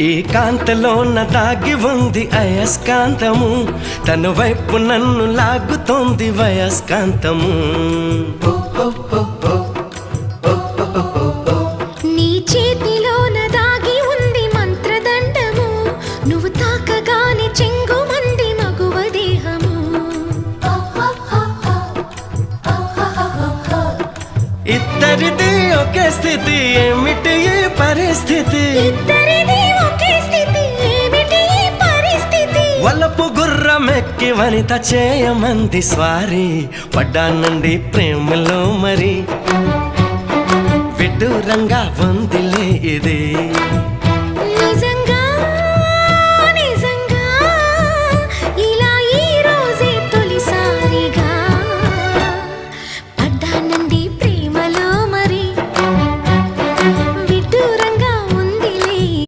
ఈ కాంతలోన దాగి ఉంది అయస్కాంతము, తన వైపు నన్ను లాగుతోంది వయస్కాంతము. నీ చేతిలోన దాగి ఉంది మంత్రదండము, నువ్వు తాకగానే చెంగుమంది మగువ దేహము. ఇద్దరిది ఒకే స్థితి, ఏమిటి ఈ పరిస్థితి? ఇద్దరిది ఒకే స్థితి, ఏమిటి ఈ పరిస్థితి? వలపు గుర్రమెక్కి వనిత చేయమంది స్వారీ, పడ్డానండి ప్రేమలో మరి విడ్డూరంగా ఉందిలే ఇది.